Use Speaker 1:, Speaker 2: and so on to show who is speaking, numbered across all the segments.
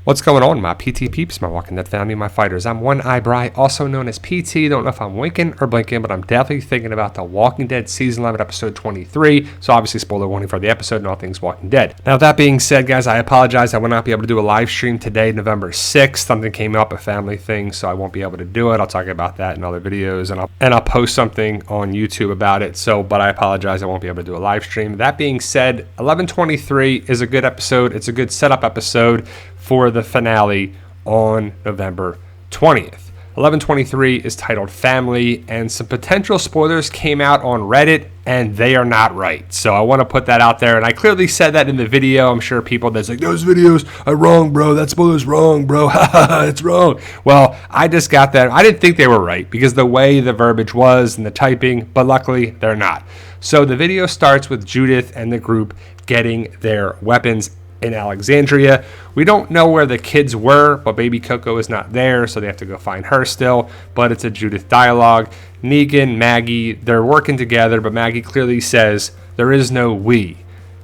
Speaker 1: What's going on, my PT peeps, my Walking Dead family, my fighters? I'm One Eye Bry, also known as PT. Don't know if I'm winking or blinking, but I'm definitely thinking about the Walking Dead Season 11, Episode 23. So obviously, spoiler warning for the episode and all things Walking Dead. Now, that being said, guys, I apologize. I will not be able to do a live stream today, November 6th. Something came up, a family thing, so I won't be able to do it. I'll talk about that in other videos, and I'll post something on YouTube about it. But I apologize. I won't be able to do a live stream. That being said, 1123 is a good episode. It's a good setup episode for the finale on November 20th. 1123 is titled Family, and some potential spoilers came out on Reddit, and they are not right. So I want to put that out there, and I clearly said that in the video. I'm sure people that's like, those videos are wrong, bro. That spoiler's wrong, bro. It's wrong. Well, I just got that. I didn't think they were right because the way the verbiage was and the typing, but luckily they're not. So the video starts with Judith and the group getting their weapons in Alexandria. We don't know where the kids were, but baby Coco is not there, so they have to go find her still. But it's a Judith dialogue. Negan, Maggie, they're working together, but Maggie clearly says there is no we.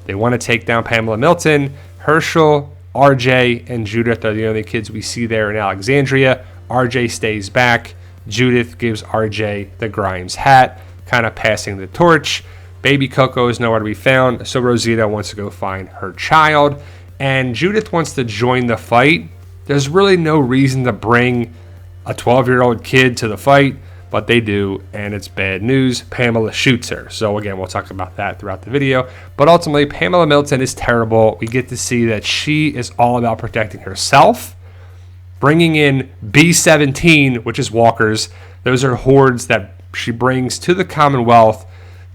Speaker 1: They want to take down Pamela Milton. Herschel, RJ, and Judith are the only kids we see there in Alexandria. RJ stays back. Judith gives RJ the Grimes hat, kind of passing the torch. Baby Coco is nowhere to be found, so Rosita wants to go find her child, and Judith wants to join the fight. There's really no reason to bring a 12-year-old kid to the fight, but they do, and it's bad news. Pamela shoots her. So again, we'll talk about that throughout the video. But ultimately, Pamela Milton is terrible. We get to see that she is all about protecting herself, bringing in B-17, which is walkers. Those are hordes that she brings to the Commonwealth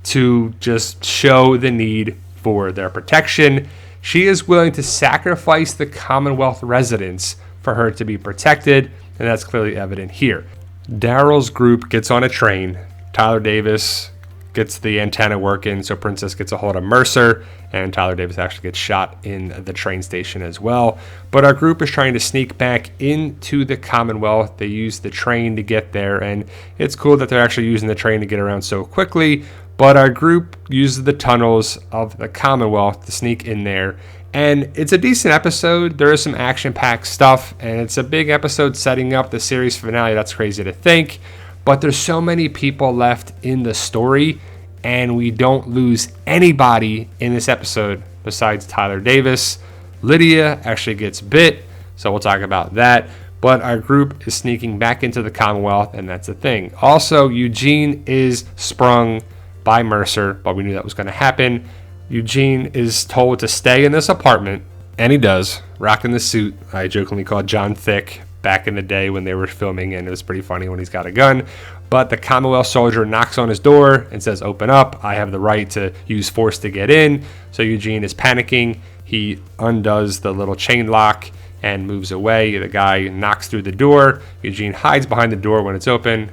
Speaker 1: to just show the need for their protection. She is willing to sacrifice the Commonwealth residents for her to be protected, and that's clearly evident here. Daryl's group gets on a train. Tyler Davis gets the antenna working, so Princess gets a hold of Mercer, and Tyler Davis actually gets shot in the train station as well. But our group is trying to sneak back into the Commonwealth. They use the train to get there, and it's cool that they're actually using the train to get around so quickly. But our group uses the tunnels of the Commonwealth to sneak in there. And it's a decent episode. There is some action-packed stuff, and it's a big episode setting up the series finale. That's crazy to think. But there's so many people left in the story, and we don't lose anybody in this episode besides Tyler Davis. Lydia actually gets bit, so we'll talk about that. But our group is sneaking back into the Commonwealth, and that's the thing. Also, Eugene is sprung by Mercer, but we knew that was going to happen. Eugene is told to stay in this apartment, and he does, rocking the suit I jokingly called John Thick back in the day when they were filming, and it was pretty funny when he's got a gun. But the Commonwealth soldier knocks on his door and says, "Open up, I have the right to use force to get in." So Eugene is panicking. He undoes the little chain lock and moves away. The guy knocks through the door. Eugene hides behind the door when it's open,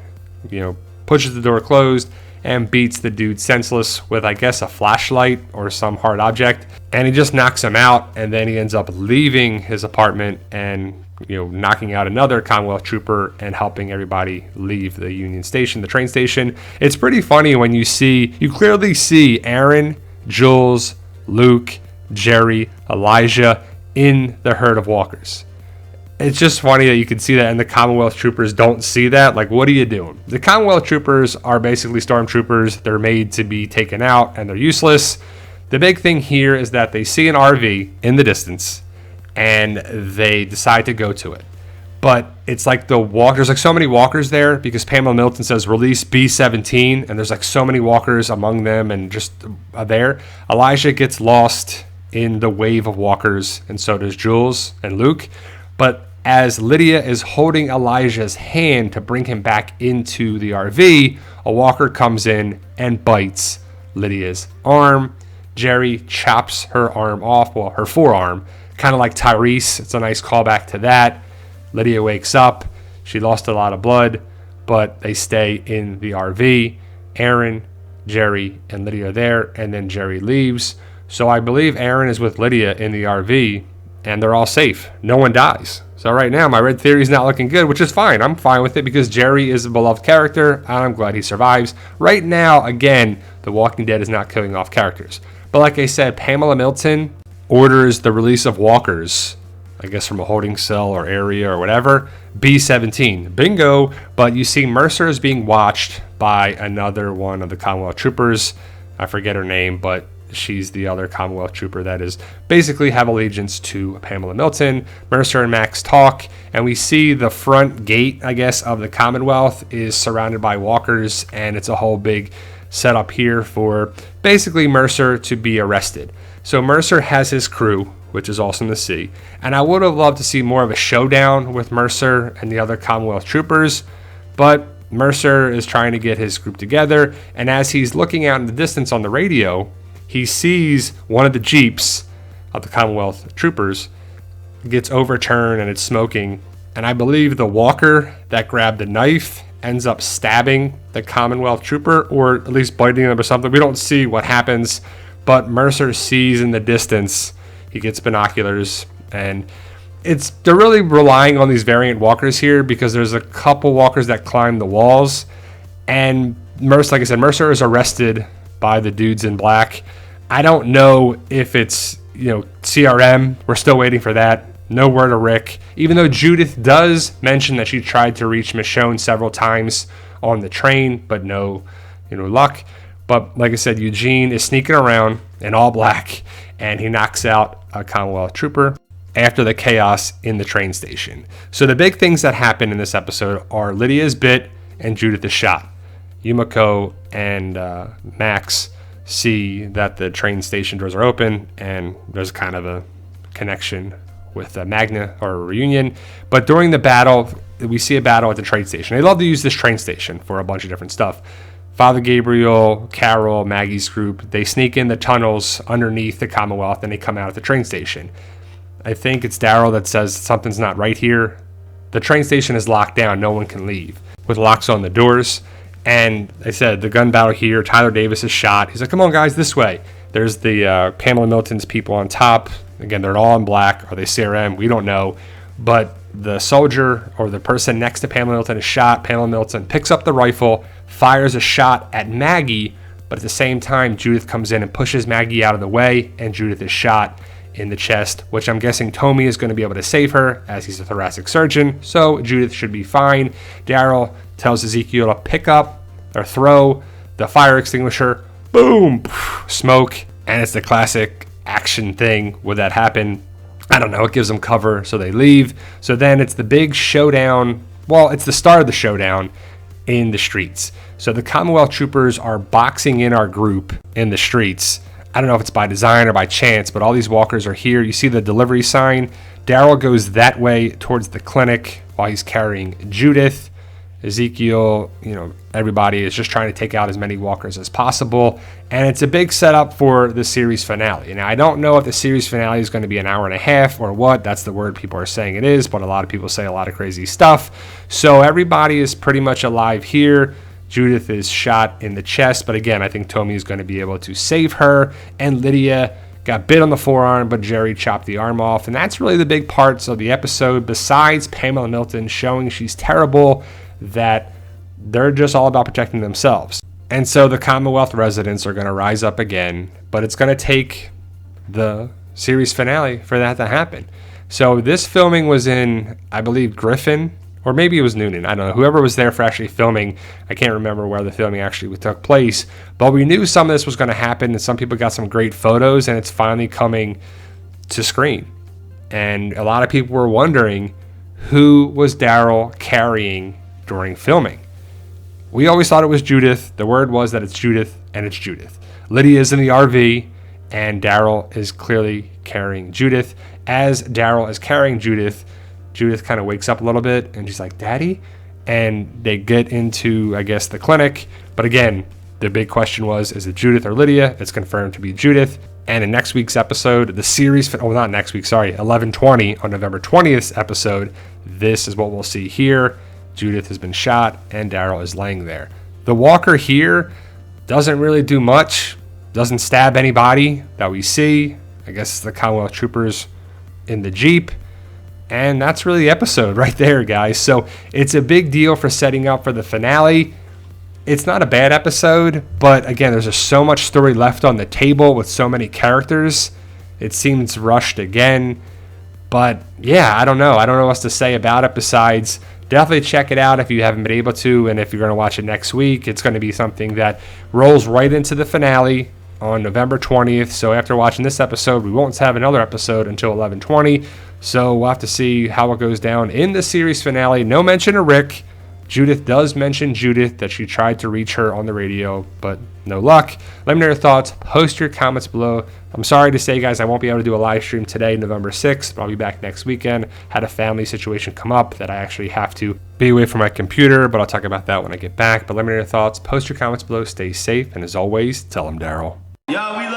Speaker 1: pushes the door closed, and beats the dude senseless with, I guess, a flashlight or some hard object. And he just knocks him out, and then he ends up leaving his apartment and, knocking out another Commonwealth trooper and helping everybody leave the Union Station, the train station. It's pretty funny when you clearly see Aaron, Jules, Luke, Jerry, Elijah in the herd of walkers. It's just funny that you can see that, and the Commonwealth troopers don't see that. Like, what are you doing? The Commonwealth troopers are basically stormtroopers. They're made to be taken out, and they're useless. The big thing here is that they see an RV in the distance, and they decide to go to it. But it's like there's like so many walkers there because Pamela Milton says release B-17, and there's like so many walkers among them and just there. Elijah gets lost in the wave of walkers, and so does Jules and Luke. But as Lydia is holding Elijah's hand to bring him back into the RV, a walker comes in and bites Lydia's arm. Jerry chops her arm off, her forearm, kind of like Tyrese. It's a nice callback to that. Lydia wakes up. She lost a lot of blood, but they stay in the RV. Aaron, Jerry, and Lydia are there, and then Jerry leaves. So I believe Aaron is with Lydia in the RV, and they're all safe. No one dies. So right now, my red theory is not looking good, which is fine. I'm fine with it because Jerry is a beloved character, and I'm glad he survives. Right now, again, The Walking Dead is not killing off characters. But like I said, Pamela Milton orders the release of walkers I guess from a holding cell or area or whatever. B-17, bingo. But you see Mercer is being watched by another one of the Commonwealth troopers. I forget her name, but she's the other Commonwealth trooper that is basically have allegiance to Pamela Milton. Mercer and Max talk, and we see the front gate, I guess, of the Commonwealth is surrounded by walkers, and it's a whole big setup here for basically Mercer to be arrested. So Mercer has his crew, which is awesome to see. And I would have loved to see more of a showdown with Mercer and the other Commonwealth troopers, but Mercer is trying to get his group together, and as he's looking out in the distance on the radio, he sees one of the Jeeps of the Commonwealth troopers gets overturned and it's smoking. And I believe the walker that grabbed the knife ends up stabbing the Commonwealth trooper, or at least biting him or something. We don't see what happens, but Mercer sees in the distance. He gets binoculars, and they're really relying on these variant walkers here because there's a couple walkers that climb the walls. And Mercer, like I said, Mercer is arrested by the dudes in black. I don't know if it's, CRM. We're still waiting for that. No word of Rick. Even though Judith does mention that she tried to reach Michonne several times on the train, but no, luck. But like I said, Eugene is sneaking around in all black, and he knocks out a Commonwealth trooper after the chaos in the train station. So the big things that happen in this episode are Lydia is bit and Judith is shot. Yumiko and Max see that the train station doors are open, and there's kind of a connection with Magna or a reunion. But during the battle, we see a battle at the train station. They love to use this train station for a bunch of different stuff. Father Gabriel, Carol, Maggie's group, they sneak in the tunnels underneath the Commonwealth, and they come out at the train station. I think it's Daryl that says something's not right here. The train station is locked down. No one can leave, with locks on the doors. And they said the gun battle here, Tyler Davis is shot. He's like, come on, guys, this way. There's the Pamela Milton's people on top. Again, they're all in black. Are they CRM? We don't know. But the soldier or the person next to Pamela Milton is shot. Pamela Milton picks up the rifle, fires a shot at Maggie, but at the same time, Judith comes in and pushes Maggie out of the way, and Judith is shot in the chest, which I'm guessing Tommy is going to be able to save her as he's a thoracic surgeon, so Judith should be fine. Daryl tells Ezekiel to pick up or throw the fire extinguisher. Boom! Smoke. And it's the classic action thing. Would that happen? I don't know. It gives them cover, so they leave. So then it's the big showdown. Well, it's the start of the showdown in the streets. So the Commonwealth troopers are boxing in our group in the streets. I don't know if it's by design or by chance, but all these walkers are here. You see the delivery sign. Daryl goes that way towards the clinic while he's carrying Judith. Ezekiel, everybody is just trying to take out as many walkers as possible. And it's a big setup for the series finale. Now, I don't know if the series finale is going to be an hour and a half or what. That's the word people are saying it is, but a lot of people say a lot of crazy stuff. So everybody is pretty much alive here. Judith is shot in the chest, but again, I think Tommy is going to be able to save her. And Lydia got bit on the forearm, but Jerry chopped the arm off. And that's really the big parts of the episode, besides Pamela Milton showing she's terrible, that they're just all about protecting themselves. And so the Commonwealth residents are going to rise up again, but it's going to take the series finale for that to happen. So this filming was in, I believe, Griffin, or maybe it was Noonan. I don't know. Whoever was there for actually filming, I can't remember where the filming actually took place, but we knew some of this was going to happen, and some people got some great photos, and it's finally coming to screen. And a lot of people were wondering, who was Daryl carrying during filming? We always thought it was Judith. The word was that it's Judith, and it's Judith. Lydia is in the RV, and Daryl is clearly carrying Judith. As Daryl is carrying Judith, Judith kind of wakes up a little bit, and she's like, Daddy? And they get into, I guess, the clinic. But again, the big question was, is it Judith or Lydia? It's confirmed to be Judith. And in next week's episode, the series, not next week, 11/20, on November 20th episode, this is what we'll see here. Judith has been shot, and Daryl is laying there. The walker here doesn't really do much, doesn't stab anybody that we see. I guess it's the Commonwealth troopers in the Jeep. And that's really the episode right there, guys. So it's a big deal for setting up for the finale. It's not a bad episode, but again, there's just so much story left on the table with so many characters. It seems rushed again. But yeah, I don't know. I don't know what to say about it besides definitely check it out if you haven't been able to. And if you're going to watch it next week, it's going to be something that rolls right into the finale on November 20th. So after watching this episode, we won't have another episode until 11/20. So we'll have to see how it goes down in the series finale. No mention of Rick. Judith does mention Judith, that she tried to reach her on the radio, but no luck. Let me know your thoughts. Post your comments below. I'm sorry to say, guys, I won't be able to do a live stream today, November 6th, but I'll be back next weekend. Had a family situation come up that I actually have to be away from my computer, but I'll talk about that when I get back. But let me know your thoughts. Post your comments below. Stay safe, and as always, tell them Daryl.
Speaker 2: Yeah, we